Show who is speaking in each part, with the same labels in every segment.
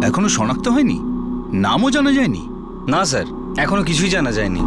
Speaker 1: এখনো শনাক্ত হয়নি? নামও জানা যায়নি?
Speaker 2: না স্যার, এখনো কিছুই জানা যায়নি।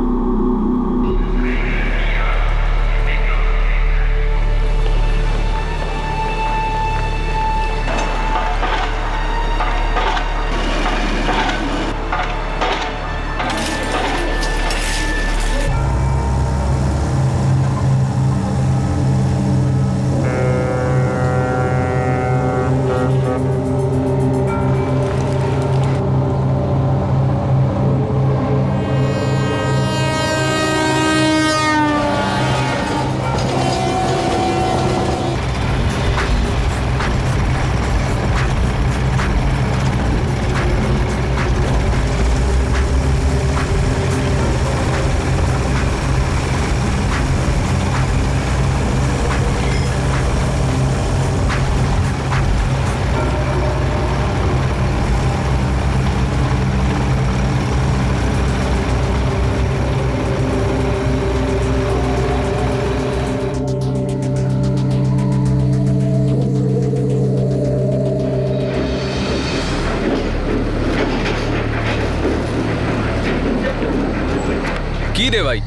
Speaker 3: কি রে ভাই,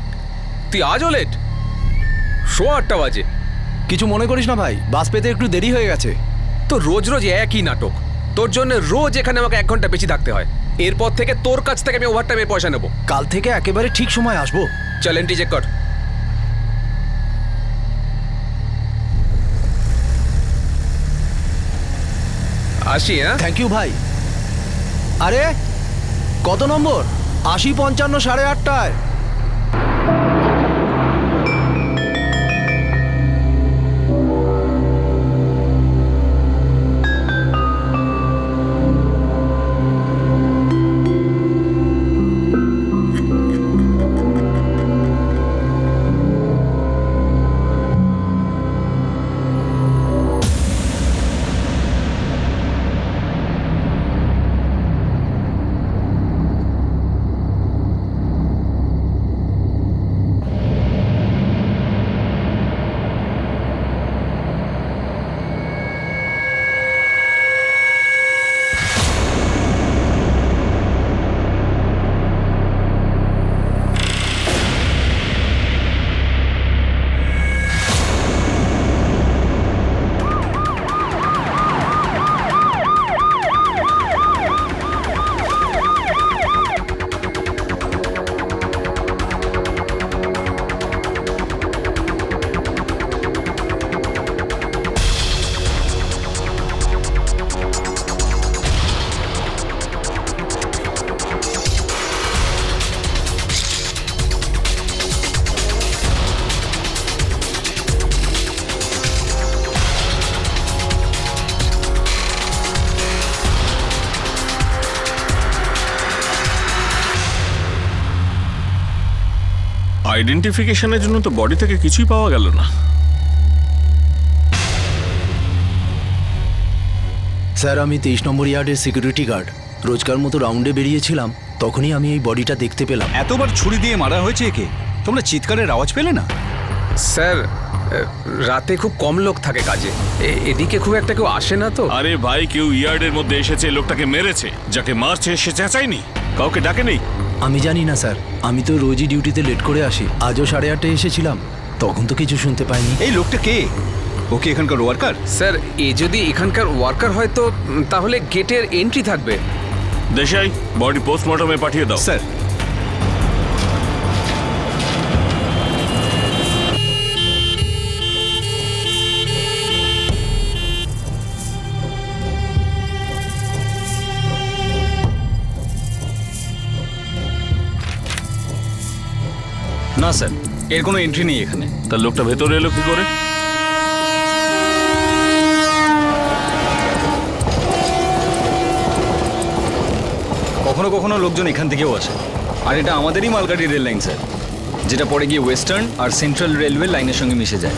Speaker 3: তুই আজও লেট? 8:15 বাজে।
Speaker 4: কিছু মনে করিস না ভাই, বাস পেতে একটু দেরি হয়ে গেছে।
Speaker 3: তো রোজ রোজ একই নাটক। তোর জন্য রোজ এখানে আমাকে 1 ঘন্টা বেশি থাকতে হয়। এরপর থেকে তোর কাছ থেকে আমি ওভারটাইমের পয়সা নেবো।
Speaker 4: কাল থেকে একেবারে ঠিক সময় আসবো।
Speaker 3: চল এন্ট্রি চেক কর। আসি। হ্যাঁ,
Speaker 4: থ্যাংক ইউ ভাই। আরে কত নম্বর? 80, 55, 8:30।
Speaker 5: আইডেন্টিফিকেশনের জন্য তো বডি থেকে কিছুই পাওয়া গেল না।
Speaker 4: স্যার, আমি 23 নম্বর ইয়ার্ডের সিকিউরিটি গার্ড। রোজকার মতো রাউন্ডে বেরিয়েছিলাম, তখনই আমি এই বডিটা দেখতে পেলাম।
Speaker 1: এতবার ছুরি দিয়ে মারা হয়েছে একে, তোমরা চিৎকারের আওয়াজ পেলে না?
Speaker 3: স্যার রাতে খুব কম লোক থাকে কাজে, এদিকে খুব একটা কেউ আসে না তো।
Speaker 5: আরে ভাই, কেউ ইয়ার্ডের মধ্যে এসেছে, লোকটাকে মেরেছে। যাকে মারছে সে চেঁচায়নি, কাউকে ডাকে নেই।
Speaker 4: আমি জানি না স্যার, আমি তো রোজই ডিউটিতে লেট করে আসি। আজও 8:30 এসেছিলাম, তখন তো কিছু শুনতে পাইনি।
Speaker 1: এই লোকটা কে? ওকে এখানকার ওয়ার্কার?
Speaker 3: স্যার এ যদি এখানকার ওয়ার্কার হয় তো তাহলে গেটের এন্ট্রি থাকবে।
Speaker 5: দেশাই, বডি পোস্টমর্টমে পাঠিয়ে দাও।
Speaker 1: স্যার।
Speaker 2: না স্যার, এর কোনো এন্ট্রি নেই এখানে।
Speaker 5: তার লোকটা ভেতরে এলো কি করে?
Speaker 2: কখনো কখনো লোকজন এখান থেকেও আসে। আর এটা আমাদেরই মালগাড়ি রেল লাইন স্যার, যেটা পরে গিয়ে ওয়েস্টার্ন আর সেন্ট্রাল রেলওয়ে লাইনের সঙ্গে মিশে যায়।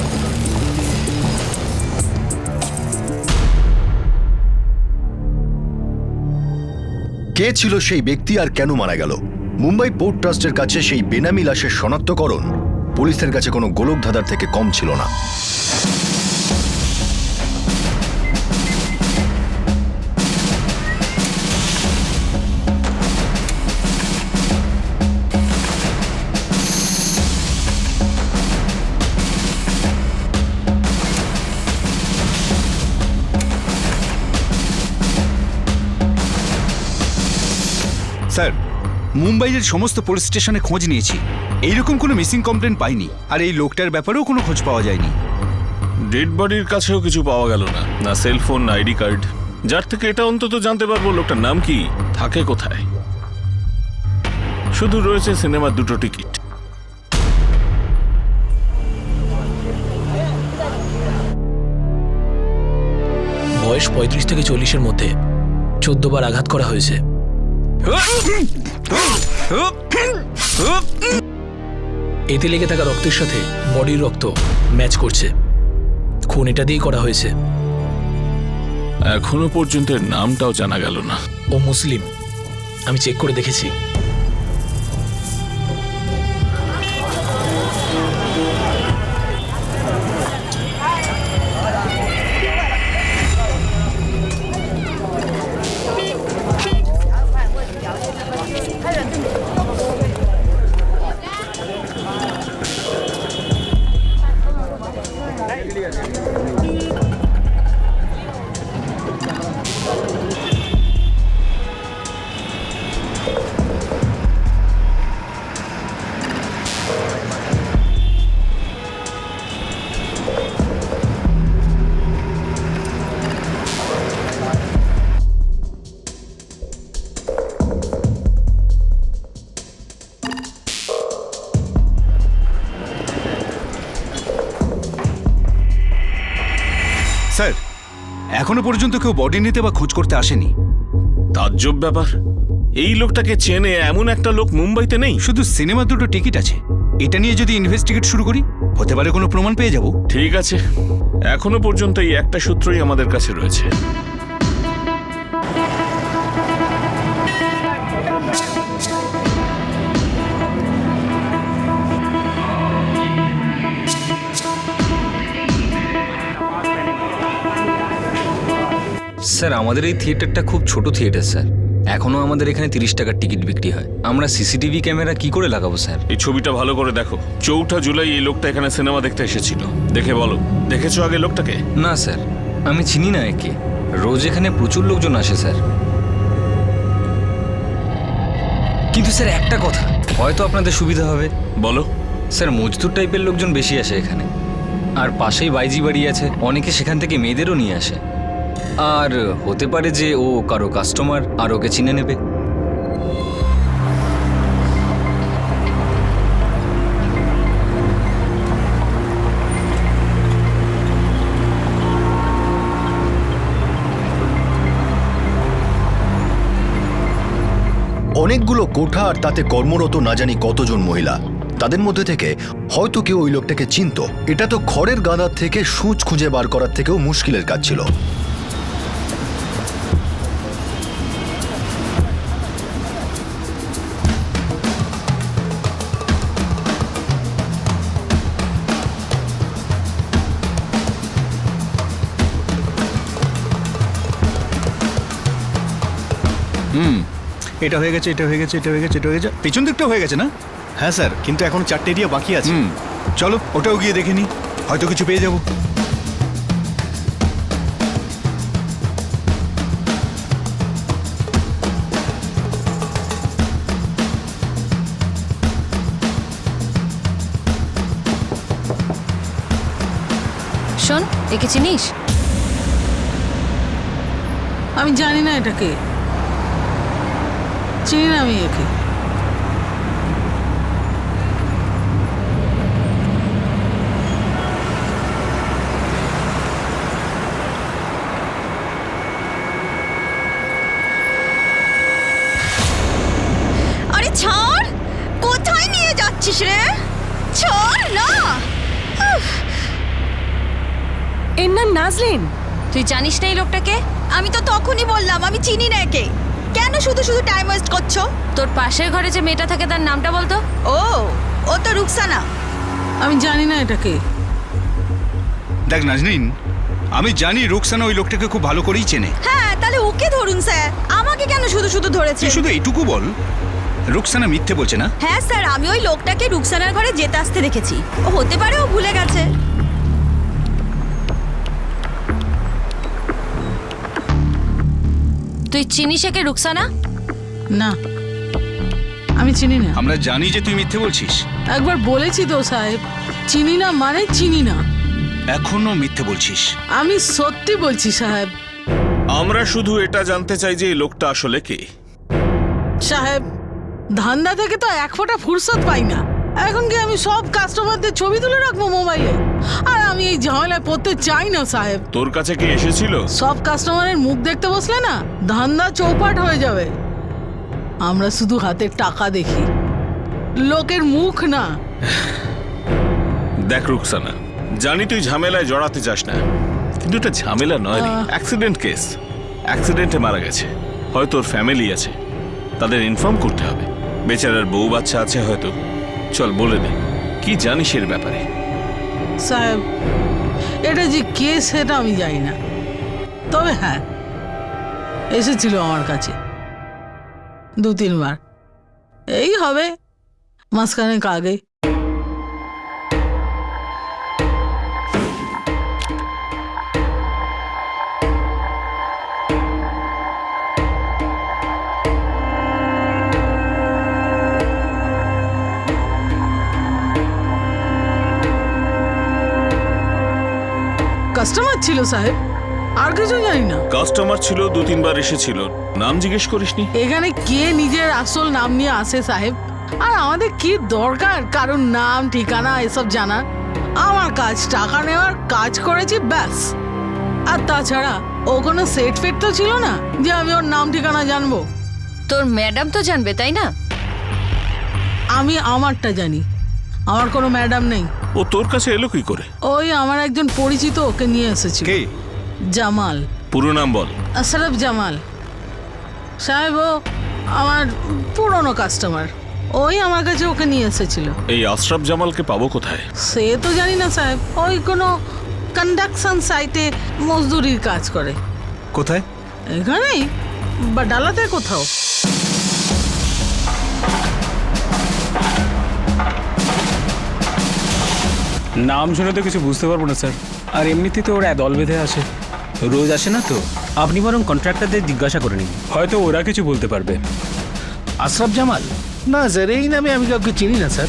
Speaker 6: কে ছিল সেই ব্যক্তি আর কেন মারা গেল? মুম্বাই পোর্ট ট্রাস্টের কাছে সেই বেনামি লাশের শনাক্তকরণ পুলিশের কাছে কোনো গোলকধাঁধার থেকে কম ছিল না।
Speaker 1: স্যার, মুম্বাইয়ের সমস্ত পুলিশ স্টেশনে খোঁজ নিয়েছি, এইরকম কোনো মিসিং কমপ্লেন পাইনি। আর এই লোকটার ব্যাপারেও কোনো খোঁজ পাওয়া যায়নি।
Speaker 5: ডেড বডির কাছেও কিছু পাওয়া গেল না, না সেলফোন না আইডি কার্ড। যার থেকে এটা অন্তত জানতে পারবো লোকটার নাম কি, থাকে কোথায়। শুধু রয়েছে সিনেমার 2টো টিকিট।
Speaker 4: বয়স 35 থেকে 40-এর মধ্যে, 14 বার আঘাত করা হয়েছে। এতে লেগে থাকা রক্তের সাথে বডির রক্ত ম্যাচ করছে। খুন এটা দিয়েই করা হয়েছে।
Speaker 5: এখনো পর্যন্ত এর নামটাও জানা গেল না।
Speaker 4: ও মুসলিম, আমি চেক করে দেখেছি।
Speaker 1: স্যার, এখনো পর্যন্ত কেউ বডি নিতে বা খোঁজ করতে আসেনি।
Speaker 5: তাজ্জব ব্যাপার, এই লোকটাকে চেনে এমন একটা লোক মুম্বাইতে নেই।
Speaker 1: শুধু সিনেমার 2টো টিকিট আছে। এটা নিয়ে যদি ইনভেস্টিগেট শুরু করি, হতে পারে কোনো প্রমাণ পেয়ে যাব।
Speaker 5: ঠিক আছে, এখনো পর্যন্ত এই একটা সূত্রই আমাদের কাছে রয়েছে।
Speaker 2: স্যার, আমাদের এই থিয়েটারটা খুব ছোট থিয়েটার স্যার। এখনো আমাদের এখানে 30 টাকার টিকিট বিক্রি হয়। আমরা সিসিটিভি ক্যামেরা কি করে লাগাবো স্যার?
Speaker 5: এই ছবিটা ভালো করে দেখো। 4 জুলাই এই লোকটা এখানে সিনেমা দেখতে এসেছিল। দেখে বলো, দেখেছো আগে লোকটাকে?
Speaker 2: না স্যার, আমি চিনি না একে। রোজ এখানে প্রচুর লোকজন আসে স্যার। কিন্তু স্যার একটা কথা, হয়তো আপনাদের সুবিধা হবে।
Speaker 5: বলো।
Speaker 2: স্যার, মজদুর টাইপের লোকজন বেশি আসে এখানে। আর পাশেই বাইজি বাড়ি আছে, অনেকে সেখান থেকে মেয়েদেরও নিয়ে আসে। আর হতে পারে যে ও কারো কাস্টমার আর ওকে চিনে নেবে।
Speaker 6: অনেকগুলো কোঠা আর তাতে কর্মরত না জানি কতজন মহিলা। তাদের মধ্যে থেকে হয়তো কেউ ওই লোকটাকে চিনত। এটা তো খড়ের গাদার থেকে সূচ খুঁজে বার করার থেকেও মুশকিলের কাজ ছিল।
Speaker 1: এটা হয়ে গেছে, এটা হয়ে গেছে, এটা হয়ে গেছে, এটা হয়ে গেছে। পেছন দিকটা হয়ে গেছে না?
Speaker 7: হ্যাঁ স্যার, কিন্তু এখন 4টে এরিয়া বাকি আছে।
Speaker 1: চলো ওটাও গিয়ে দেখে নি, হয়তো কিছু পেয়ে যাব।
Speaker 8: শোন, একে চিনিস?
Speaker 9: আমি জানি না এটাকে, চিনি না আমি একে।
Speaker 8: আরে ছাড়, কোথায় নিয়ে যাচ্ছিস রে? ছাড় না। এর নাম নাজলিন। তুই জানিস না এই লোকটাকে? আমি তো তখনই বললাম আমি চিনি না একে। কেন শুধু শুধু টাইম ওয়েস্ট করছো?
Speaker 10: তোর পাশের ঘরে যে মেয়েটা থাকে তার নামটা বলতো।
Speaker 8: ও তো রুকসানা।
Speaker 9: আমি জানি না এটাকে।
Speaker 1: দেখ নাজনীন, আমি জানি রুকসানা ওই লোকটাকে খুব ভালো করেই চেনে।
Speaker 8: হ্যাঁ, তাহলে ওকে ধরুন স্যার, আমাকে কেন শুধু শুধু ধরেছে?
Speaker 1: তুই শুধু এইটুকু বল, রুকসানা মিথ্যে বলছে না?
Speaker 8: হ্যাঁ স্যার, আমি ওই লোকটাকে রুকসানার ঘরে যেতে আসতে দেখেছি। ও হতে পারে ও ভুলে গেছে।
Speaker 10: তুই চিনিস একে রুকসানা?
Speaker 9: না, আমি চিনি না।
Speaker 1: আমরা জানি যে তুই মিথ্যে বলছিস।
Speaker 9: একবার বলেছি তো সাহেব, চিনি না মানে চিনি না।
Speaker 1: এখনো মিথ্যে বলছিস?
Speaker 9: আমি সত্যি বলছি সাহেব।
Speaker 5: আমরা শুধু এটা জানতে চাই যে এই লোকটা আসলে কে।
Speaker 9: সাহেব, ধান্দা থেকে তো এক ফোঁটা ফুরসত পাই না। এখন কি আমি সব কাস্টমারদের ছবি তুলে রাখবো মোবাইলে? আর আমি এই ঝামেলায় পড়তে চাই না সাহেব।
Speaker 5: তোর কাছে কি এসেছিল?
Speaker 9: সব কাস্টমারের মুখ দেখতে বসলে না ধান্দা চৌপাট হয়ে যাবে। আমরা শুধু হাতে টাকা দেখি, লোকের মুখ না।
Speaker 5: দেখ রুকসানা, জানি তুই ঝামেলায় জড়াতে চাস না, কিন্তু এটা ঝামেলা নয়, অ্যাক্সিডেন্ট কেস। অ্যাক্সিডেন্টে মারা গেছে, হয়তো ওর ফ্যামিলি আছে, তাদের ইনফর্ম করতে হবে। বেচারার বউ বাচ্চা আছে হয়তো। চল বলে দে, কি জানিস এর ব্যাপারে?
Speaker 9: সাহেব, এটা যে কে সেটা আমি জানি না, তবে হ্যাঁ এসেছিল আমার কাছে 2-3 বার। এই হবে মাসখানেক আগে। কাস্টমার ছিল সাহেব, আর কিছু জানি না।
Speaker 5: কাস্টমার ছিল, 2-3 বার এসেছিল। নাম জিজ্ঞেস করিসনি?
Speaker 9: এখানে কে নিজের আসল নাম নিয়ে আসে সাহেব? আর আমাদের কি দরকার কারণ নাম ঠিকানা এসব জানার? আমার কাজ টাকা নেওয়ার, কাজ করেছি ব্যাস। আর তাছাড়া ও কোনো সেট ফেট তো ছিল না যে আমি ওর নাম ঠিকানা জানবো।
Speaker 10: তোর ম্যাডাম তো জানবে, তাই না?
Speaker 9: আমি আমারটা জানি, আমার কোনো ম্যাডাম নেই।
Speaker 5: ও তোর কাছে এলো কি করে?
Speaker 9: ওই আমার একজন পরিচিত ওকে নিয়ে এসেছিল।
Speaker 1: কে?
Speaker 9: জামাল।
Speaker 5: পুরো নাম বল।
Speaker 9: আশরাফ জামাল সাহেব। ও আমার পুরনো কাস্টমার, ওই আমার কাছে ওকে নিয়ে এসেছিল।
Speaker 5: এই আশরাফ জামালকে পাবো কোথায়?
Speaker 9: সে তো জানি না সাহেব, ওই কোনো কনস্ট্রাকশন সাইটে মজদুরির কাজ করে।
Speaker 1: কোথায়?
Speaker 9: এখানেই বা ডালাতে কোথাও।
Speaker 7: নাম শুনে তো কিছু বুঝতে পারবো না স্যার, আর এমনিতেই তো ওরা দল বেঁধে আসে, রোজ আসে না তো। আপনি বরং কন্ট্রাক্টরদের জিজ্ঞাসা করে নিন, হয়তো ওরা কিছু বলতে পারবে।
Speaker 4: আশরাফ জামাল? না স্যার, এই নামে আমি কাউকে চিনি না স্যার।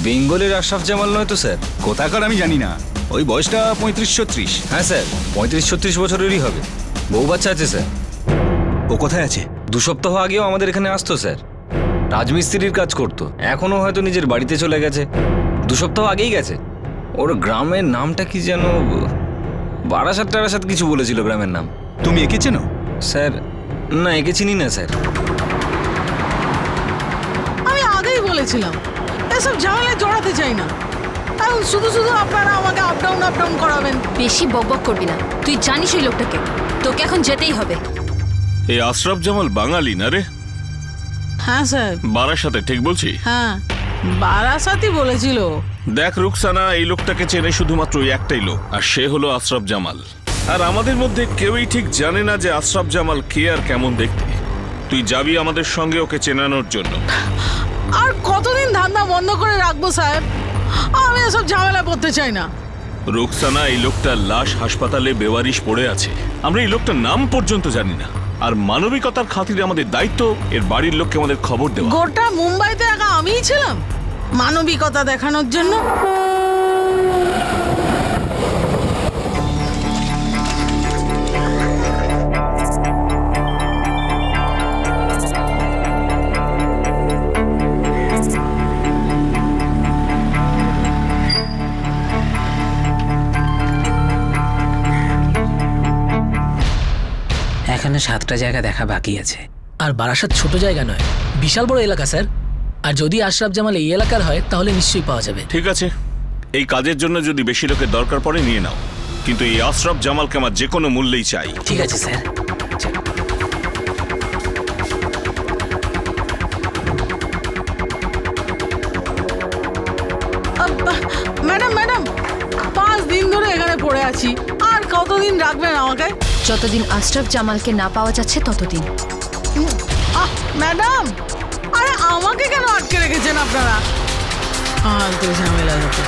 Speaker 2: বেঙ্গলের আশরাফ জামাল নয় তো স্যার?
Speaker 1: কোথাকার আমি জানি না, ওই বয়সটা 35-36।
Speaker 2: হ্যাঁ স্যার, 35-36 বছরেরই হবে। বউ বাচ্চা আছে স্যার।
Speaker 1: ও কোথায় আছে?
Speaker 2: 2 সপ্তাহ আগেও আমাদের এখানে আসতো স্যার, রাজমিস্ত্রির কাজ করতো। এখনো হয়তো নিজের বাড়িতে চলে গেছে, 2 সপ্তাহ আগেই গেছে। ওর গ্রামের নামটা কি যেন, বারাসাত টারাসাত কিছু বলেছিল গ্রামের নাম।
Speaker 1: তুমি একে চেনো?
Speaker 2: স্যার না, একে চিনি না স্যার।
Speaker 9: আমি আগেই বলেছিলাম এসব ঝামেলায় জড়াতে চাই না। এখন শুধু শুধু আপনারা আমাকে আপ ডাউন করাবেন।
Speaker 10: বেশি বকবক করবি না, তুই জানিস ওই লোকটাকে, তোকে এখন যেতেই হবে।
Speaker 5: এই আশরাফ জামাল বাঙালি না রে?
Speaker 9: হ্যাঁ স্যার।
Speaker 5: বারাসাতে, ঠিক বলছি?
Speaker 9: হ্যাঁ, বারাসাতই বলেছিল।
Speaker 5: দেখ রুকসানা, এই লোকটাকে চেনে শুধুমাত্র ওই একটাই লোক, আর সে হলো আশরাফ জামাল। আর আমাদের মধ্যে কেউই ঠিক জানে না যে আশরাফ জামাল কে আর কেমন দেখতে। তুই যাবি আমাদের সঙ্গে ওকে চেনানোর জন্য।
Speaker 9: আর কতদিন ধান্দা বন্ধ করে রাখবো সাহেব? আমি এসব ঝামেলা করতে চাই না।
Speaker 5: রুকসানা, এই লোকটার লাশ হাসপাতালে বেওয়ারিশ পড়ে আছে। আমরা এই লোকটার নাম পর্যন্ত জানি না। আর মানবিকতার খাতিরে আমাদের দায়িত্ব এর বাড়ির লোককে আমাদের খবর দেওয়া।
Speaker 9: গোটা মুম্বাইতে একা আমিই ছিলাম মানবিকতা দেখানোর জন্য।
Speaker 11: এখানে 7টা জায়গা দেখা বাকি আছে। আর বারাসাত ছোট জায়গা নয়, বিশাল বড় এলাকা স্যার। আর যদি আশরাফ জামাল এই এলাকার হয় তাহলে নিশ্চয়ই পাওয়া যাবে।
Speaker 5: ঠিক আছে, এই কাজের জন্য যদি বেশি লোকের দরকার পড়ে নিয়ে নাও, কিন্তু এই আশরাফ জামালকে আমার যে কোনো মূল্যেই চাই।
Speaker 11: ঠিক আছে স্যার।
Speaker 9: ম্যাডাম ম্যাডাম 5 দিন ধরে এখানে পড়ে আছি, আর কতদিন রাখবেন আমাকে?
Speaker 10: যতদিন আশরাফ জামালকে না পাওয়া যাচ্ছে ততদিন।
Speaker 9: ম্যাডাম, আরে আমাকে কেন আটকে রেখেছেন আপনারা? তো ঝামেলা হতো।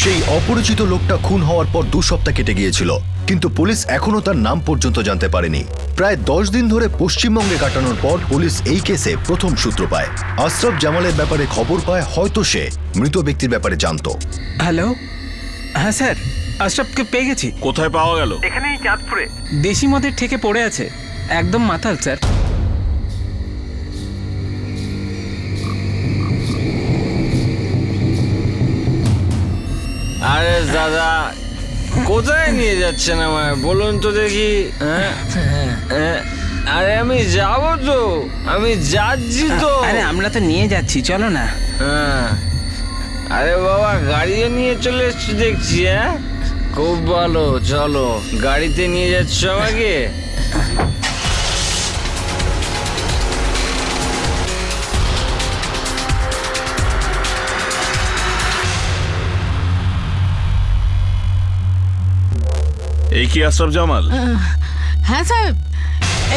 Speaker 6: সেই অপরিচিত লোকটা খুন হওয়ার পর 2 সপ্তাহ কেটে গিয়েছিল, কিন্তু পুলিশ এখনো তার নাম পর্যন্ত জানতে পারেনি। প্রায় 10 দিন ধরে পশ্চিমবঙ্গে কাটানোর পর পুলিশ এই কেসে প্রথম সূত্র পায়। আশরাফ জামালের ব্যাপারে খবর পায়, হয়তো সে মৃত ব্যক্তির ব্যাপারে জানতো।
Speaker 7: হ্যালো, হ্যাঁ স্যার, আশরাফকে পেয়ে গেছি।
Speaker 5: কোথায় পাওয়া গেল?
Speaker 7: এখানেই চাঁদপুরে দেশি মদের ঠেকে পড়ে আছে, একদম মাতাল স্যার।
Speaker 2: আরে দাদা, কোথায় নিয়ে যাচ্ছেন আমায় বলুন তো দেখি? আরে আমি যাবো তো, আমি যাচ্ছি তো।
Speaker 7: আরে আমরা তো নিয়ে যাচ্ছি, চলো না।
Speaker 2: আরে বাবা, গাড়িও নিয়ে চলে এসছি দেখছি। হ্যাঁ, খুব ভালো, চলো। গাড়িতে নিয়ে যাচ্ছ আমাকে?
Speaker 5: এই কি আশরাফ জামাল?
Speaker 9: হ্যাঁ সাহেব,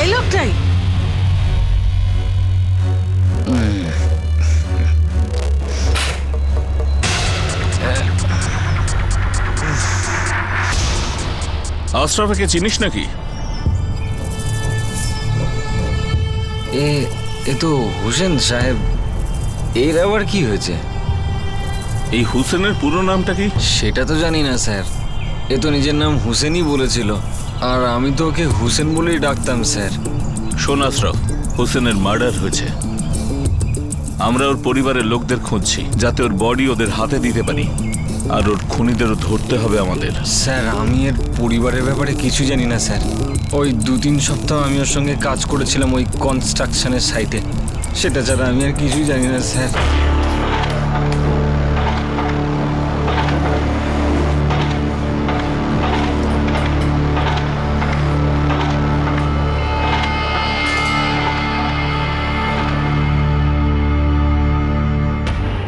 Speaker 9: এই লোকটাই।
Speaker 5: আশরাফকে চিনিস নাকি?
Speaker 2: এ তো হোসেন সাহেব। এর আবার কি হয়েছে?
Speaker 5: এই হুসেনের পুরো নামটা কি?
Speaker 2: সেটা তো জানি না স্যার। এ তো নিজের নাম হুসেনই বলেছিল, আর আমি তো ওকে হুসেন বলেই ডাকতাম স্যার।
Speaker 5: শোন আশরাফ, হুসেনের মার্ডার হয়েছে। আমরা ওর পরিবারের লোকদের খুঁজছি, যাতে ওর বডি ওদের হাতে দিতে পারি, আর ওর খুনিদেরও ধরতে হবে আমাদের।
Speaker 2: স্যার, আমি এর পরিবারের ব্যাপারে কিছু জানি না স্যার। ওই 2-3 সপ্তাহ আমি ওর সঙ্গে কাজ করেছিলাম ওই কনস্ট্রাকশনের সাইটে, সেটা ছাড়া আমি আর কিছুই জানি না স্যার।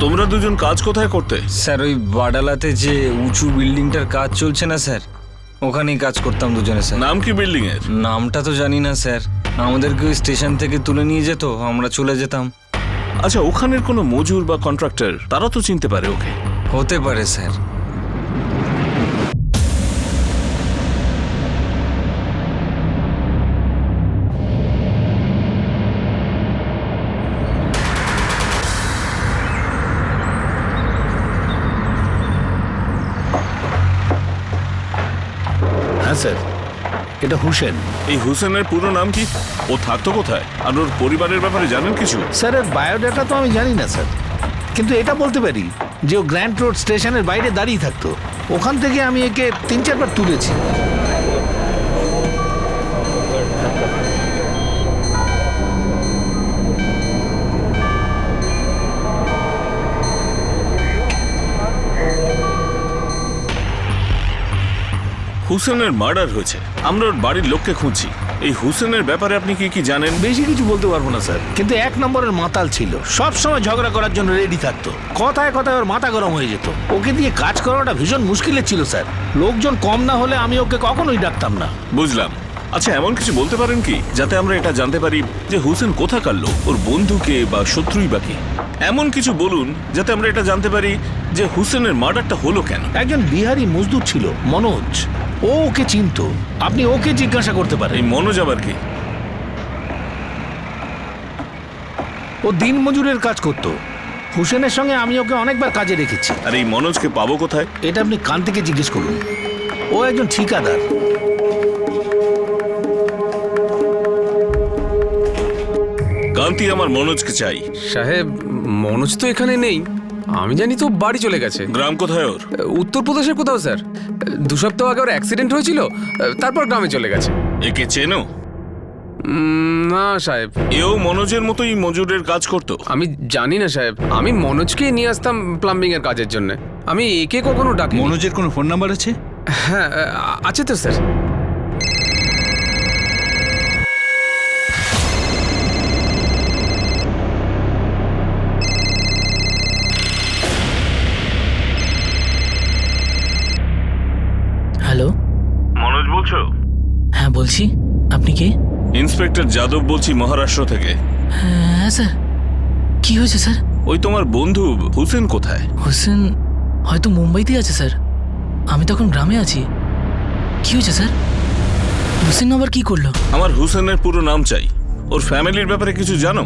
Speaker 5: তোমরা দুজন কাজ কোথায় করতে?
Speaker 2: স্যার, ওই বাডালাতে যে উঁচু বিল্ডিংটার কাজ চলছে না স্যার, ওখানেই কাজ করতাম দুজনে স্যার।
Speaker 5: নাম কি বিল্ডিং এর?
Speaker 2: নামটা তো জানি না স্যার। আমাদেরকে ওই স্টেশন থেকে তুলে নিয়ে যেত, আমরা চলে যেতাম।
Speaker 5: আচ্ছা, ওখানের কোনো মজুর বা কন্ট্রাক্টর, তারা তো চিনতে পারে ওকে।
Speaker 2: হতে পারে স্যার।
Speaker 4: হ্যাঁ স্যার, এটা হুসেন।
Speaker 5: এই হুসেনের পুরো নাম কি? ও থাকতো কোথায়, আর ওর পরিবারের ব্যাপারে জানেন কিছু?
Speaker 12: স্যার, এর বায়োডাটা তো আমি জানি না স্যার, কিন্তু এটা বলতে পারি যে ও গ্র্যান্ড রোড স্টেশনের বাইরে দাঁড়িয়ে থাকতো। ওখান থেকে আমি একে 3-4 বার তুলেছি।
Speaker 5: হুসেনের মার্ডার হয়েছে, আমরা ওর বাড়ির লোককে খুঁজছি। এই হুসেনের ব্যাপারে আপনি কি কি জানেন?
Speaker 12: বেশি কিছু বলতে পারবো না স্যার, কিন্তু 1 নম্বরের মাতাল ছিল, সব সময় ঝগড়া করার জন্য রেডি থাকতো। কথায় কথায় ওর মাথা গরম হয়ে যেত। ওকে দিয়ে কাজ করাটা ভীষণ মুশকিলের ছিল স্যার। লোকজন কম না হলে আমি ওকে কখনোই ডাকতাম না।
Speaker 5: বুঝলাম। আচ্ছা, এমন কিছু বলতে পারেন কি যাতে আমরা এটা জানতে পারি যে হুসেন কোথাকার লোক, ওর বন্ধুকে বা শত্রুই বা কি? এমন কিছু বলুন যাতে আমরা এটা জানতে পারি যে হুসেনের মার্ডারটা হলো কেন।
Speaker 12: একজন বিহারি মজদুর ছিল, মনোজ। ও ওকে চিনতো, আপনি ওকে জিজ্ঞাসা করতে পারেন।
Speaker 5: এই মনোজ আবার কি?
Speaker 12: ও দিন মজুরের কাজ করতো। হুসেনের সঙ্গে আমি ওকে অনেকবার কাজে রেখেছি।
Speaker 5: আর এই মনোজকে পাবো কোথায়?
Speaker 12: এটা আপনি কান থেকে জিজ্ঞেস করুন। ও একজন ঠিকাদার।
Speaker 5: কান্তি, আমার মনোজকে চাই।
Speaker 3: সাহেব, মনোজ তো এখানে নেই। আমি জানি তো বাড়ি চলে গেছে।
Speaker 5: গ্রাম কোথায় ওর?
Speaker 3: উত্তরপ্রদেশের কোথাও স্যার। 2 সপ্তাহ আগে ওর অ্যাক্সিডেন্ট হয়েছিল, তারপর গ্রামে চলে গেছে।
Speaker 5: একে চেনো?
Speaker 3: না সাহেব,
Speaker 5: এও মনোজের মতোই মজুরের কাজ করতো।
Speaker 3: আমি জানি না সাহেব। আমি মনোজকে নিয়ে আসতাম প্লাম্বিং এর কাজের জন্য। আমি একে কখনো ডাকি।
Speaker 1: মনোজের কোনো ফোন নাম্বার আছে?
Speaker 3: হ্যাঁ আছে তো স্যার।
Speaker 11: হ্যালো,
Speaker 5: মনোজ বলছো?
Speaker 11: হ্যাঁ বলছি, আপনি কে?
Speaker 5: ইন্সপেক্টর যাদব বলছি, মহারাষ্ট্র থেকে।
Speaker 11: হ্যাঁ স্যার, কি হয়েছে স্যার?
Speaker 5: ওই তোমার বন্ধু হুসেন কোথায়?
Speaker 11: হোসেন হয়তো মুম্বাইতেই আছে স্যার। আমি তখন গ্রামে আছি। কি হয়েছে স্যার? হোসেন আবার কি করলো?
Speaker 5: আমার হুসেনের পুরো নাম চাই। ওর ফ্যামিলির ব্যাপারে কিছু জানো?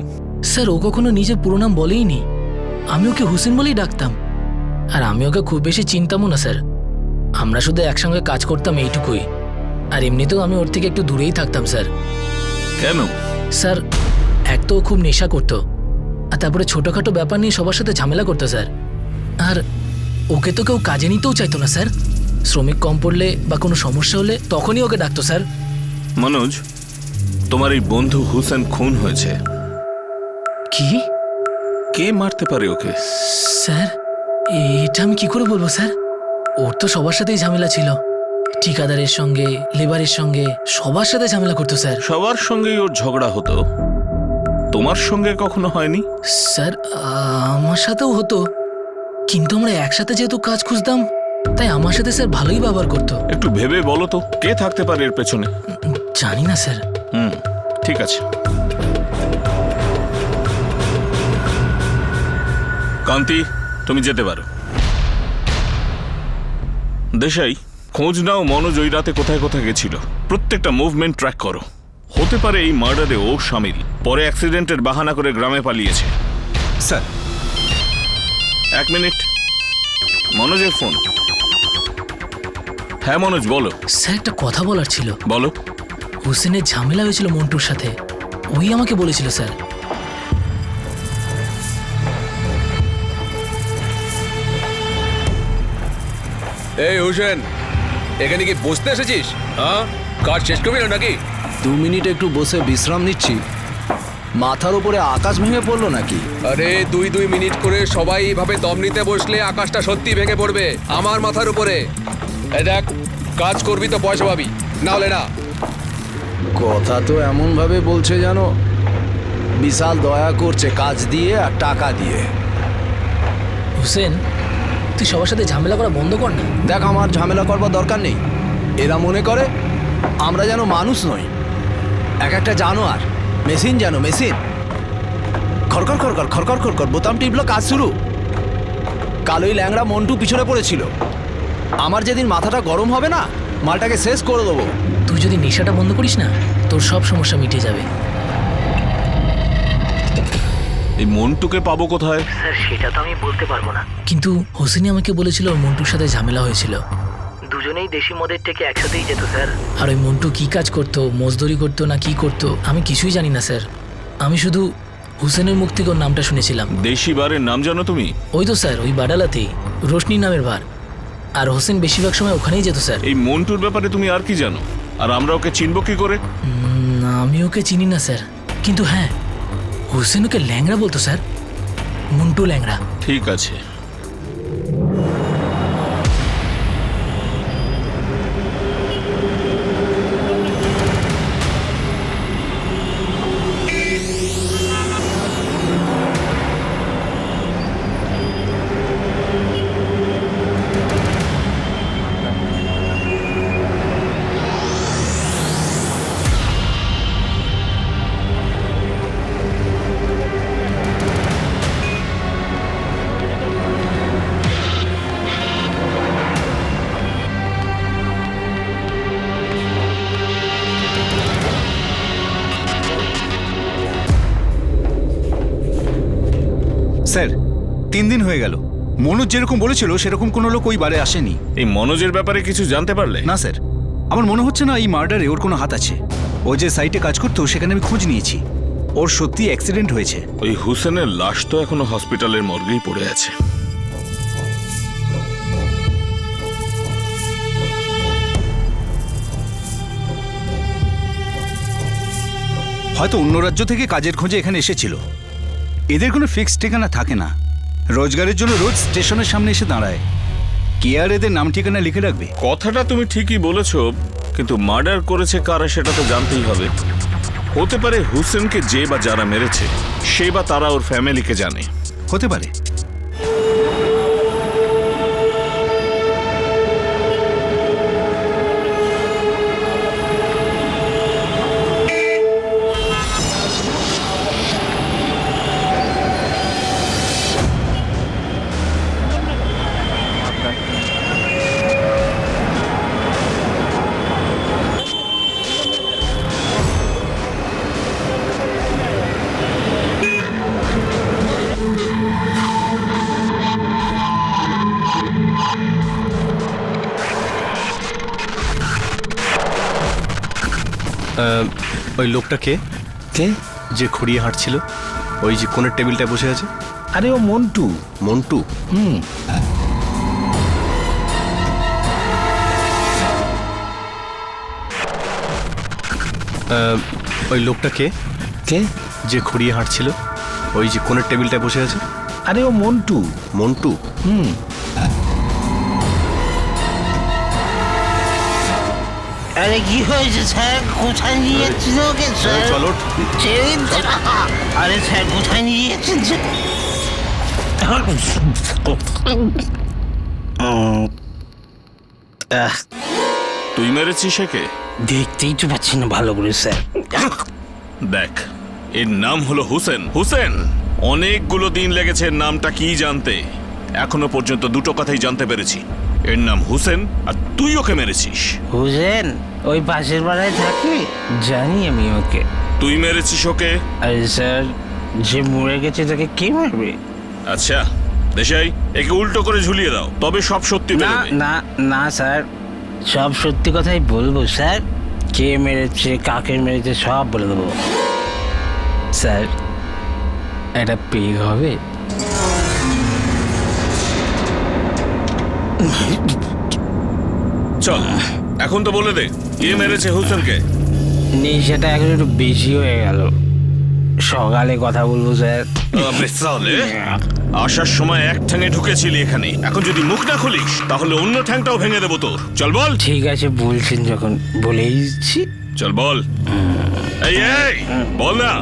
Speaker 11: স্যার ও কখনো নিজের পুরো নাম বলেইনি। আমি ওকে হোসেন বলেই ডাকতাম। আর আমি ওকে খুব বেশি চিনতামও না স্যার। আমরা শুধু একসঙ্গে কাজ করতাম এইটুকুই। আর এমনিতেও আমি ওর থেকে একটু দূরেই থাকতাম স্যার।
Speaker 5: কেন?
Speaker 11: স্যার এক তো ও খুব নেশা করতো, আর তারপরে ছোটোখাটো ব্যাপার নিয়ে সবার সাথে ঝামেলা করতো স্যার। আর ওকে তো কেউ কাজে নিতেও চাইতো না স্যার। শ্রমিক কম পড়লে বা কোনো সমস্যা হলে তখনই ওকে ডাকতো স্যার।
Speaker 5: মনোজ, তোমার এই বন্ধু হুসেন খুন হয়েছে।
Speaker 11: কি?
Speaker 5: কে মারতে পারে ওকে?
Speaker 11: স্যার এটা আমি কি করে বলবো স্যার? ওর তো সবার সাথেই ঝামেলা ছিল। ঠিকাদারের সঙ্গে, লেবারের সঙ্গে, সবার সাথে ঝামেলা করতো স্যার।
Speaker 5: সবার সঙ্গেই ওর ঝগড়া হতো, তোমার সঙ্গে কখনো হয়নি?
Speaker 11: স্যার আমার সাথেও হতো, কিন্তু আমরা একসাথে যেহেতু কাজ খুঁজতাম তাই আমার সাথে স্যার ভালোই ব্যবহার করতো।
Speaker 5: একটু ভেবে বলো তো কে থাকতে পারে এর পেছনে?
Speaker 11: জানি না স্যার।
Speaker 5: ঠিক আছে। কান্তি, তুমি যেতে পারো। দেশাই, খোঁজ নাও মনোজ ওই রাতে কোথায় কোথায় গেছিল। প্রত্যেকটা মুভমেন্ট ট্র্যাক করো। হতে পারে এই মার্ডারে ও শামিল। পরে অ্যাক্সিডেন্টের বাহানা করে গ্রামে পালিয়েছে।
Speaker 1: স্যার
Speaker 5: 1 মিনিট, মনোজের ফোন। হ্যাঁ মনোজ, বলো।
Speaker 11: স্যার একটা কথা বলার ছিল।
Speaker 5: বলো।
Speaker 11: হোসেনের ঝামেলা হয়েছিল মন্টুর সাথে, ওই আমাকে বলেছিল স্যার।
Speaker 3: এই হোসেন, এখানে কি বসতে এসেছিস? হ্যাঁ, কাজ শেষ করবি না নাকি?
Speaker 4: 2 মিনিট একটু বসে বিশ্রাম নিচ্ছি। মাথার উপরে আকাশ ভেঙে পড়লো নাকি?
Speaker 3: আরে 2 মিনিট করে সবাই এইভাবে দম নিতে বসলে আকাশটা সত্যি ভেঙে পড়বে আমার মাথার উপরে। এই দেখ, কাজ করবি তো পয়সা পাবি, না হলে না।
Speaker 4: কথা তো এমন ভাবে বলছে জানো বিশাল দয়া করছে কাজ দিয়ে আর টাকা দিয়ে।
Speaker 11: হোসেন তুই সবার সাথে ঝামেলা করা বন্ধ কর না।
Speaker 4: দেখ, আমার ঝামেলা করবার দরকার নেই। এরা মনে করে আমরা যেন মানুষ নই, এক একটা জানোয়ার, মেশিন যেন মেশিন। খড়খড় খড়খড় খড়খড় খড়খড় বোতাম টিপলো, কাজ শুরু। কালোই ল্যাংড়া মন্টু পিছনে পড়েছিল। আমার যেদিন মাথাটা গরম হবে না, মালটাকে শেষ করে দেবো।
Speaker 11: তুই যদি নেশাটা বন্ধ করিস না, তোর সব সমস্যা মিটে যাবে।
Speaker 5: এই মন্টুকে পাবো কোথায়?
Speaker 11: স্যার সেটা তো আমি বলতে পারবো না, কিন্তু হোসেনই আমাকে বলেছিল ওর মন্টুর সাথে ঝামেলা হয়েছিল। দুজনেই দেশি মদের থেকে একসাথেই যেত স্যার। আর ওই মন্টু কি কাজ করতো, মজদুরি করতো না কি করতো আমি কিছুই জানি না স্যার। আমি শুধু হোসেনের মুখ থেকে ওর নামটা শুনেছিলাম।
Speaker 5: দেশি বারের নাম জানো তুমি?
Speaker 11: ওই তো স্যার, ওই বাডালাতেই রোশনি নামের বার। আর হোসেন বেশিরভাগ সময় ওখানেই যেত স্যার।
Speaker 5: এই মন্টুর ব্যাপারে তুমি আর কি জানো? আর আমরা ওকে চিনবো কি করে?
Speaker 11: আমি ওকে চিনি না স্যার, কিন্তু হ্যাঁ হোসেন ওকে ল্যাংড়া বলতো স্যার, মন্টু ল্যাংড়া।
Speaker 5: ঠিক আছে।
Speaker 1: স্যার 3 দিন হয়ে গেল, মনোজ যেরকম বলেছিল সেরকম কোনো লোক ওই বারে আসেনি।
Speaker 5: এই মনোজের ব্যাপারে কিছু জানতে পারলে?
Speaker 1: না স্যার, আমার মনে হচ্ছে না এই মার্ডারে ওর কোনো হাত আছে। ও যে সাইটে কাজ করতো সেখানে আমি খোঁজ নিয়েছি, ওর সত্যি অ্যাক্সিডেন্ট হয়েছে।
Speaker 5: ওই হুসেনের লাশ তো এখনো হসপিটালের মর্গেই পড়ে আছে।
Speaker 1: হয়তো অন্য রাজ্য থেকে কাজের খোঁজে এখানে এসেছিল। এদের কোনো ফিক্স ঠিকানা থাকে না, রোজগারের জন্য রোজ স্টেশনের সামনে এসে দাঁড়ায়। কে আর এদের নাম ঠিকানা লিখে রাখবে?
Speaker 5: কথাটা তুমি ঠিকই বলেছো, কিন্তু মার্ডার করেছে কারা সেটা তো জানতেই হবে। হতে পারে হুসেনকে যে বা যারা মেরেছে সে বা তারা ওর ফ্যামিলিকে জানে।
Speaker 1: হতে পারে।
Speaker 6: ওই লোকটা কে
Speaker 12: কে?
Speaker 6: যে খুঁড়িয়ে হাঁটছিল, ওই যে কোণের টেবিলটায় বসে আছে?
Speaker 12: আরে ও মন্টু।
Speaker 6: মন্টু? ওই লোকটা কে
Speaker 12: কে?
Speaker 6: যে খুঁড়িয়ে হাঁটছিল, ওই যে কোণের টেবিলটায় বসে আছে?
Speaker 12: আরে ও মন্টু।
Speaker 6: মন্টু?
Speaker 13: আরে কি হয়েছে স্যার? কোথায় নিয়ে যাচ্ছেন ওকে স্যার?
Speaker 6: চলো।
Speaker 13: আরে স্যার কোথায় নিয়ে যাচ্ছেন স্যার?
Speaker 5: তুই মেরেছিস একে?
Speaker 13: দেখতেই তো পাচ্ছি না ভালো করে স্যার।
Speaker 5: দেখ, এর নাম হলো হুসেন। হুসেন অনেকগুলো দিন লেগেছে এর নামটা কি জানতে। এখনো পর্যন্ত দুটো কথাই জানতে পেরেছি, এর নাম হুসেন আর তুই ওকে মেরেছিস।
Speaker 13: হুসেন ওই পাশের পাড়ায় থাকে, জানি আমি ওকে।
Speaker 5: তুই মেরেছিস ওকে?
Speaker 13: আরে স্যার, যে মরে গেছে তাকে কে মারবে?
Speaker 5: আচ্ছা দেশাই, একে উল্টো করে ঝুলিয়ে দাও, তবে সব সত্যি
Speaker 13: না
Speaker 5: বেরোবে।
Speaker 13: না না স্যার, সব সত্যি কথাই বলবো স্যার। কে মেরেছে, কাকে মেরেছে সব বলে দেবো স্যার। এটা পেগ হবে?
Speaker 5: চল এখন তো বলে দে, কে মেরেছে হুসেনকে?
Speaker 13: নেশাটা এখন একটু বেশি হয়ে গেল, সকালে কথা বলবো স্যার।
Speaker 5: আবে সালে, আসার সময় এক ঠ্যাঙে ঢুকেছিলি এখানে, এখন যদি মুখ না খুলিস তাহলে অন্য ঠ্যাংটাও ভেঙে দেবো তোর। চল বল।
Speaker 13: ঠিক আছে বলছেন যখন, বলেই দিচ্ছি।
Speaker 5: চল বল। এই এই বল না।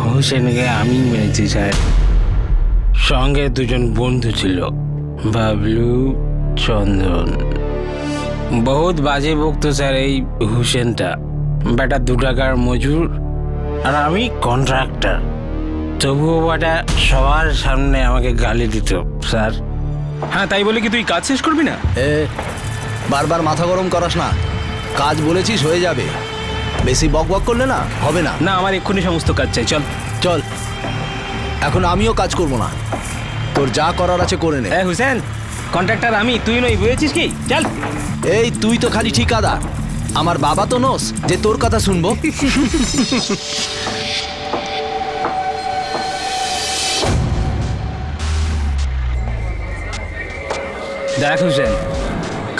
Speaker 13: হোসেনকে আমি মেরেছি স্যার, সঙ্গে দুজন বন্ধু ছিল, বাবলু, চন্দন। বহুত বাজে বকতো স্যার এই হুসেনটা। বেটা 2 টাকার মজুর আর আমি কন্ট্রাক্টর, তবুও বেটা সবার সামনে আমাকে গালি দিত স্যার।
Speaker 7: হ্যাঁ, তাই বলে কি তুই কাজ শেষ করবি না?
Speaker 4: বারবার মাথা গরম করাস না, কাজ বলেছিস হয়ে যাবে। বেশি বক বক করলে না হবে না।
Speaker 7: না, আমার এক্ষুনি সমস্ত কাজ চাই। চল
Speaker 4: চল, এখন আমিও কাজ করব না, তোর যা করার আছে করে নে।
Speaker 7: হুসেন, কন্ট্রাক্টর আমি, তুই নই, বুঝেছিস কি? চল।
Speaker 4: এই তুই তো খালি ঠিকাদার, আমার বাবা তো নোস যে তোর কথা শুনবো।
Speaker 13: দেখ হুসেন,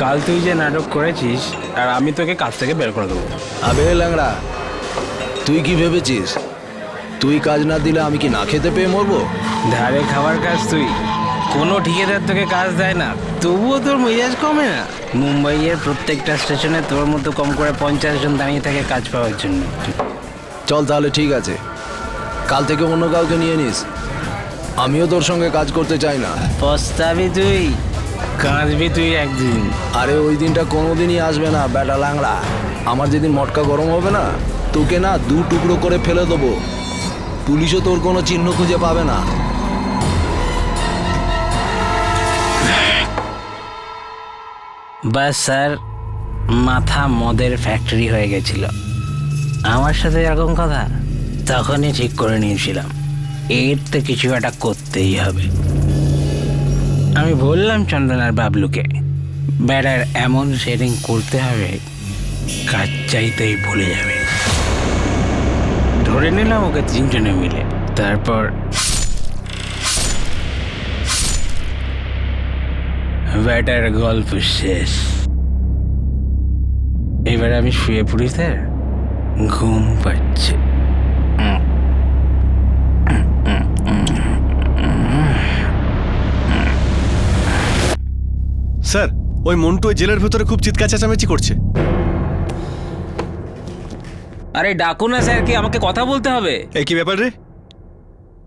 Speaker 13: কাল তুই যে নাটক করেছিস আর আমি তোকে কাজ থেকে বের করে দেবো।
Speaker 4: আবে ল্যাংড়া, তুই কি ভেবেছিস তুই কাজ না দিলে আমি কি না খেতে পেয়ে মরবো?
Speaker 13: ধারে খাবার কাজ তুই, কোনো ঠিকাদার তোকে কাজ দেয় না, তবুও তোর মেজাজ কমে না। মুম্বাইয়ের প্রত্যেকটা স্টেশনে তোর মতো কম করে 50 জন দাঁড়িয়ে থাকে কাজ পাওয়ার জন্য।
Speaker 4: চল তাহলে ঠিক আছে, কাল থেকে অন্য কাউকে নিয়ে নিস, আমিও তোর সঙ্গে কাজ করতে চাই না।
Speaker 13: পস্তাবি তুই, কাঁদবি তুই একদিন।
Speaker 4: আরে ওই দিনটা কোনোদিনই আসবে না বেটা ল্যাংড়া। আমার যেদিন মটকা গরম হবে না, তোকে না 2 টুকরো করে ফেলে দেবো, পুলিশও তোর কোনো চিহ্ন খুঁজে পাবে না।
Speaker 13: বাস স্যার, মাথা মদের ফ্যাক্টরি হয়ে গেছিল। আমার সাথে এরকম কথা তখনই ঠিক করে নিয়েছিলাম, এর তো কিছু একটা করতেই হবে। আমি বললাম চন্দন আর বাবলুকে, বেড়ার এমন সেটিং করতে হবে কাজ চাইতেই ভুলে যাবে। ধরে নিলাম ওকে 3 জনে মিলে, তারপর বেটার গল্প শেষ। এবার আমি শুয়ে পড়ি স্যার, ঘুম পাচ্ছে।
Speaker 14: স্যার ওই মন্টু ওই জেলের ভেতরে খুব চিৎকার চেঁচামেচি করছে।
Speaker 13: আরে ডাকো না স্যার, কি আমাকে কথা বলতে হবে?
Speaker 1: এই কি ব্যাপার রে,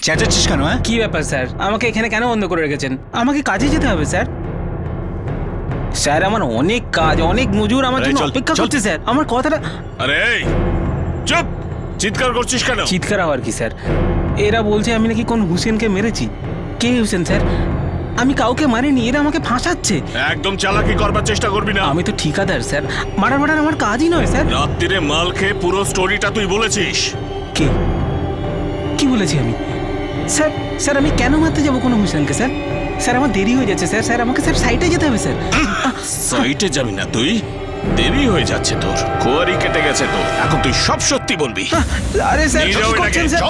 Speaker 1: চেঁচাচ্ছিস কেন? হ্যাঁ
Speaker 13: কি ব্যাপার স্যার, আমাকে এখানে কেন বন্ধ করে রেখেছেন? আমাকে কাজে যেতে হবে স্যার। স্যার আমার অনেক কাজ, অনেক মজুর আমার জন্য অপেক্ষা করছে স্যার। আমার কথাটা।
Speaker 5: আরে এই চুপ, চিৎকার করছিস কেন?
Speaker 13: চিৎকার আবার কি স্যার? এরা বলছে আমি নাকি কোন হুসেনকে মেরেছি। কে হুসেন স্যার? আমি কাউকে মারিনি, এরা আমাকে ফাঁসাচ্ছে।
Speaker 5: একদম চালাকি করবার চেষ্টা করবি না।
Speaker 13: আমি তো ঠিকাদার স্যার, মারার আমার কাজই নয় স্যার।
Speaker 5: রাত্রিরে মাল খেয়ে পুরো স্টোরিটা তুই বলেছিস।
Speaker 13: কে? কি বলেছি আমি? স্যার স্যার আমি কেন মারতে যাবো কোনো হুসেনকে স্যার? স্যার আমার দেরি হয়ে যাচ্ছে স্যার, স্যার আমাকে স্যার সাইটে যেতে হবে স্যার।
Speaker 5: সাইটে যাবি না তুই? দেরি হয়ে যাচ্ছে তোর, কোয়ারি কেটে গেছে তোর, এখন তুই সব সত্যি বলবি।
Speaker 13: আরে স্যার কি করছেন স্যার?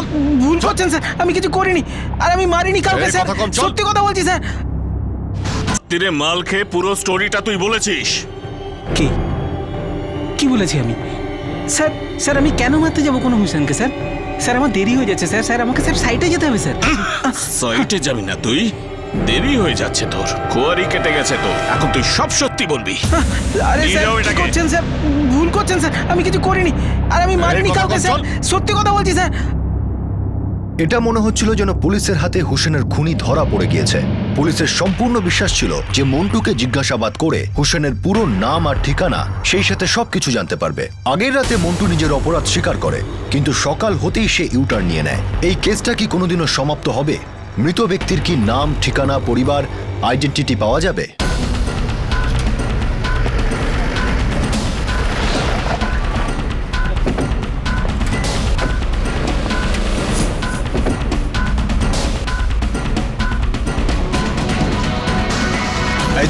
Speaker 13: ভুল করছেন স্যার, আমি কিছু করিনি, আর আমি মারিনি কাউকে স্যার, সত্যি কথা বলছি স্যার।
Speaker 5: রাত্রিরে মাল খেয়ে পুরো স্টোরিটা তুই বলেছিস।
Speaker 13: কে? কি বলেছি আমি? স্যার স্যার আমি কেন মারতে যাবো কোনো হুসেনকে স্যার? স্যার আমার দেরি হয়ে যাচ্ছে স্যার, স্যার আমাকে স্যার সাইটে যেতে হবে স্যার।
Speaker 5: সাইটে যাবি না তুই? দেরি হয়ে যাচ্ছে তোর, কোয়ারি কেটে গেছে তোর, এখন তুই সব সত্যি বলবি।
Speaker 13: আরে স্যার কি করছেন স্যার? ভুল করছেন স্যার, আমি কিছু করিনি, আর আমি মারিনি কাউকে স্যার, সত্যি কথা বলছি স্যার।
Speaker 6: এটা মনে হচ্ছিল যেন পুলিশের হাতে হোসেনের খুনি ধরা পড়ে গিয়েছে। পুলিশের সম্পূর্ণ বিশ্বাস ছিল যে মন্টুকে জিজ্ঞাসাবাদ করে হোসেনের পুরো নাম আর ঠিকানা, সেই সাথে সবকিছু জানতে পারবে। আগের রাতে মন্টু নিজের অপরাধ স্বীকার করে, কিন্তু সকাল হতেই সে ইউটার্ন নিয়ে নেয়। এই কেসটা কি কোনোদিনও সমাপ্ত হবে? মৃত ব্যক্তির কি নাম, ঠিকানা, পরিবার, আইডেন্টিটি পাওয়া যাবে?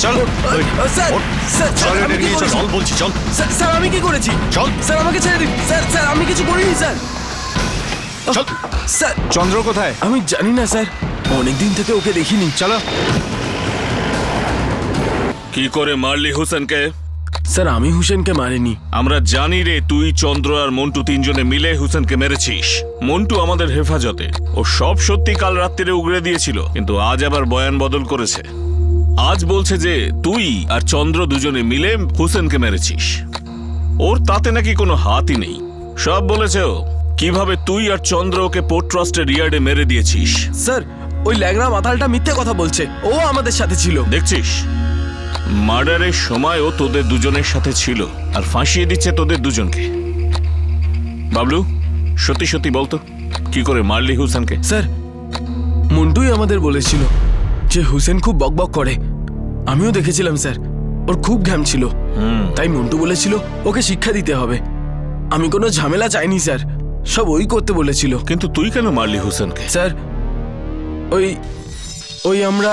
Speaker 1: চল চল বলছি, চল।
Speaker 4: স্যার আমি কি করেছি?
Speaker 1: চল
Speaker 4: স্যার আমাকে ছেড়ে দিন স্যার, স্যার আমি কিছু করিনি স্যার।
Speaker 1: চল।
Speaker 4: স্যার
Speaker 1: চন্দ্র কোথায়?
Speaker 4: আমি জানি না স্যার, অনেকদিন থেকে ওকে দেখিনি।
Speaker 1: চলো।
Speaker 5: কি করে মারলি হোসেনকে?
Speaker 4: স্যার আমি হুসেনকে মারিনি।
Speaker 5: আমরা জানি রে, তুই, চন্দ্র আর মন্টু তিনজনে মিলে হুসেনকে মেরেছিস। মন্টু আমাদের হেফাজতে, ও সব সত্যি কাল রাত্রিরে উগড়ে দিয়েছিল, কিন্তু আজ আবার বয়ান বদল করেছে। আজ বলছে যে তুই আর চন্দ্র দুজনে মিলে হুসেনকে মেরেছিস। ওর তাতে নাকি কোনো হাতই নেই, সব বলেছে ও। কিভাবে তুই আর চন্দ্র ওকে পোর্ট ট্রাস্টের ইয়ার্ডে মেরে দিয়েছিস?
Speaker 4: স্যার ওই ল্যাংড়া মাতালটা মিথ্যে কথা বলছে, ও আমাদের সাথে ছিল।
Speaker 5: দেখছিস, মার্ডারের সময় ও তোদের দুজনের সাথে ছিল, আর ফাঁসিয়ে দিচ্ছে তোদের দুজনকে। বাবলু সত্যি সত্যি বলতো, কি করে মারলি হুসেনকে?
Speaker 4: স্যার মন্টুই আমাদের বলেছিল যে হুসেন খুব বকবক করে। আমিও দেখেছিলাম স্যার, ওর খুব ঘ্যাম ছিল, তাই মন্টু বলেছিল ওকে শিক্ষা দিতে হবে। আমি কোনো ঝামেলা চাইনি স্যার, সব ওই করতে বলেছিল।
Speaker 5: কিন্তু তুই কেন মারলি হুসেনকে?
Speaker 4: স্যার ওই আমরা।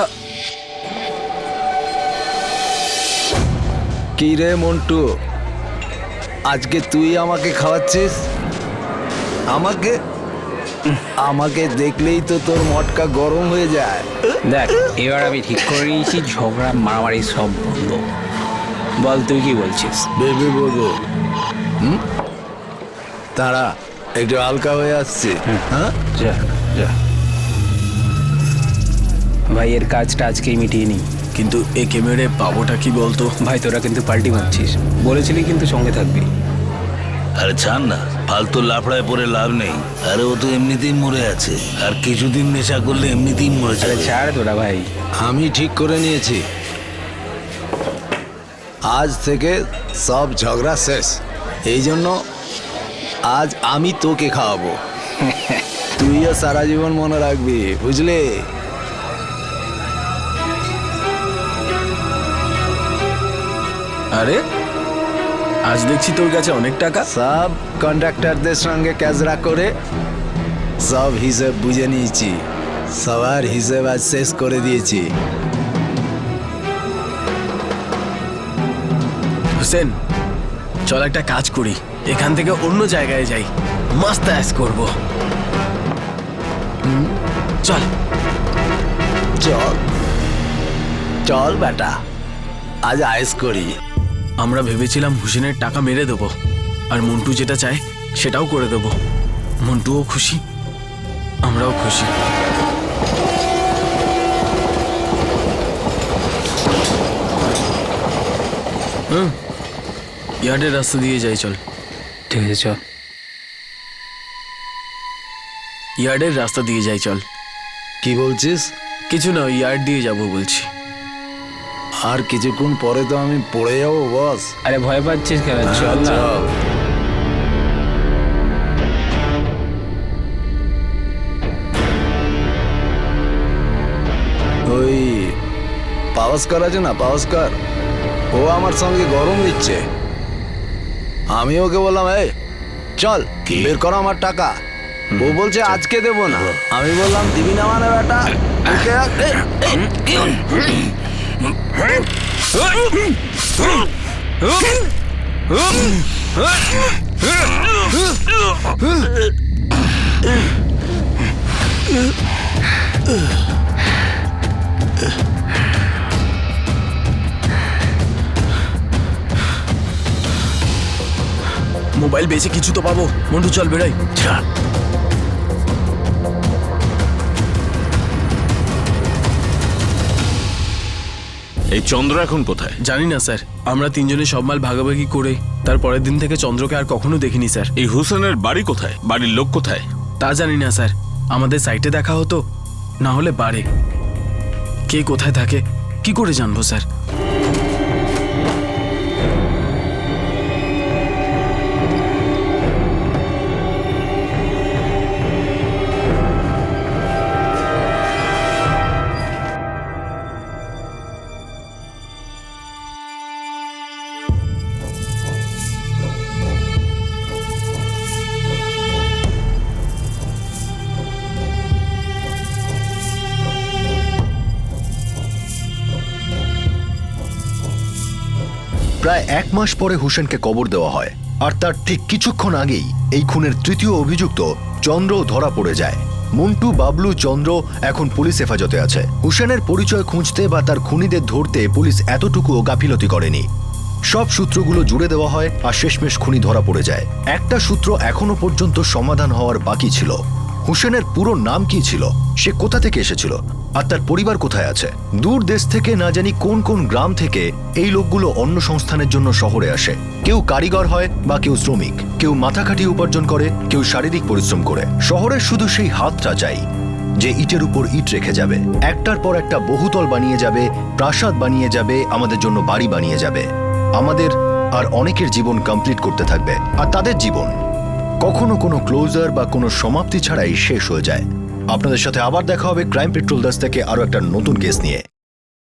Speaker 15: কি রে মন্টু, আজকে তুই আমাকে খাওয়াচ্ছিস? আমাকে দেখলেই তো তোর মটকা গরম হয়ে যায়।
Speaker 13: দেখ এবার আমি ঠিক করে নিয়েছি, ঝগড়া মারামারি সব বন্ধ। বল তুই কি বলছিস?
Speaker 15: বেবি বলবো। তারা একটু হালকা হয়ে আসছে। হ্যাঁ
Speaker 13: যা যা ভাই, এর কাজটা আজকেই মিটিয়ে নি।
Speaker 4: কিন্তু একে মেরে পাবোটা কি বলতো?
Speaker 13: ভাই তোরা কিন্তু পাল্টি মারছিস, বলেছিলি কিন্তু সঙ্গে থাকবি।
Speaker 12: আরে ছাড় না, ফালতু লাফড়ায় পড়ে লাভ নেই। আরে ও তো এমনিতেই মরে আছে, আর কিছুদিন নেশা করলে এমনিতেই মরে যাবে।
Speaker 13: ছাড় তোরা ভাই,
Speaker 15: আমি ঠিক করে নিয়েছি, আজ থেকে সব ঝগড়া শেষ। এই জন্য আজ আমি তোকে খাওয়াবো, তুইও সারা জীবন মনে রাখবি, বুঝলি?
Speaker 4: আরে আজ দেখছি তোর কাছে অনেক টাকা।
Speaker 15: সব কন্ট্রাক্টরদের সঙ্গে ক্যাজরা করে সব হিসেব বুঝে নিয়েছি, সবার হিসেব আজ শেষ করে দিয়েছি।
Speaker 4: হোসেন চল একটা কাজ করি, এখান থেকে অন্য জায়গায় যাই, মাস্ত অ্যাশ করবো। চল
Speaker 15: চল চল বেটা, আজ আয়েস করি।
Speaker 4: আমরা ভেবেছিলাম হুসেনের টাকা মেরে দেবো, আর মন্টু যেটা চায় সেটাও করে দেবো। মন্টুও খুশি, আমরাও খুশি।
Speaker 7: ইয়ার্ডের রাস্তা দিয়ে যাই চল।
Speaker 13: ঠিক আছে চল।
Speaker 7: ইয়ার্ডের রাস্তা দিয়ে যাই চল।
Speaker 15: কি বলছিস?
Speaker 7: কিছু না, ইয়ার্ড দিয়ে যাবো বলছি।
Speaker 15: আর কিছুক্ষণ পরে তো আমি পড়ে যাবো বস।
Speaker 13: আরে ভয় পাচ্ছিস কেন? চল না।
Speaker 15: চল। ওই পাওয়াস্কার আছে না, পাওয়াস্কার, ও আমার সঙ্গে গরম দিচ্ছে। আমি ওকে বললাম এই চল বের করো আমার টাকা। ও বলছে আজকে দেবো না। আমি বললাম দিবি না মানে বেটা
Speaker 7: মোবাইল বেঁচে কিছু তো পাবো। মন্টু চল বেড়াই।
Speaker 5: এই চন্দ্র এখন কোথায়?
Speaker 7: জানি না স্যার, আমরা তিনজনে সব মাল ভাগাভাগি করে তার পরের দিন থেকে চন্দ্রকে আর কখনো দেখিনি স্যার।
Speaker 5: এই হুসেনের বাড়ি কোথায়? বাড়ির লোক কোথায়?
Speaker 7: তা জানি না স্যার, আমাদের সাইটে দেখা হতো, না হলে বাড়ি। কে কোথায় থাকে কি করে জানবো স্যার?
Speaker 6: প্রায় 1 মাস পরে হুসেনকে কবর দেওয়া হয়, আর তার ঠিক কিছুক্ষণ আগেই এই খুনের তৃতীয় অভিযুক্ত চন্দ্র ধরা পড়ে যায়। মন্টু, বাবলু, চন্দ্র এখন পুলিশ হেফাজতে আছে। হুসেনের পরিচয় খুঁজতে বা তার খুনিদের ধরতে পুলিশ এতটুকুও গাফিলতি করেনি। সব সূত্রগুলো জুড়ে দেওয়া হয় আর শেষমেশ খুনি ধরা পড়ে যায়। একটা সূত্র এখনো পর্যন্ত সমাধান হওয়ার বাকি ছিল। হুসেনের পুরো নাম কি ছিল, সে কোথা থেকে এসেছিল, আর তার পরিবার কোথায় আছে। দূর দেশ থেকে না জানি কোন কোন গ্রাম থেকে এই লোকগুলো অন্য সংস্থানের জন্য শহরে আসে। কেউ কারিগর হয় বা কেউ শ্রমিক, কেউ মাথা খাটিয়ে উপার্জন করে, কেউ শারীরিক পরিশ্রম করে। শহরের শুধু সেই হাতটা চাই যে ইটের উপর ইট রেখে যাবে, একটার পর একটা বহুতল বানিয়ে যাবে, প্রাসাদ বানিয়ে যাবে, আমাদের জন্য বাড়ি বানিয়ে যাবে। আমাদের আর অনেকের জীবন কমপ্লিট করতে থাকবে, আর তাদের জীবন কখনো কোনো ক্লোজার বা কোনো সমাপ্তি ছাড়াই শেষ হয়ে যায়। আপনাদের সাথে আবার দেখা হবে ক্রাইম পেট্রোল 10 থেকে আরো একটা নতুন কেস নিয়ে।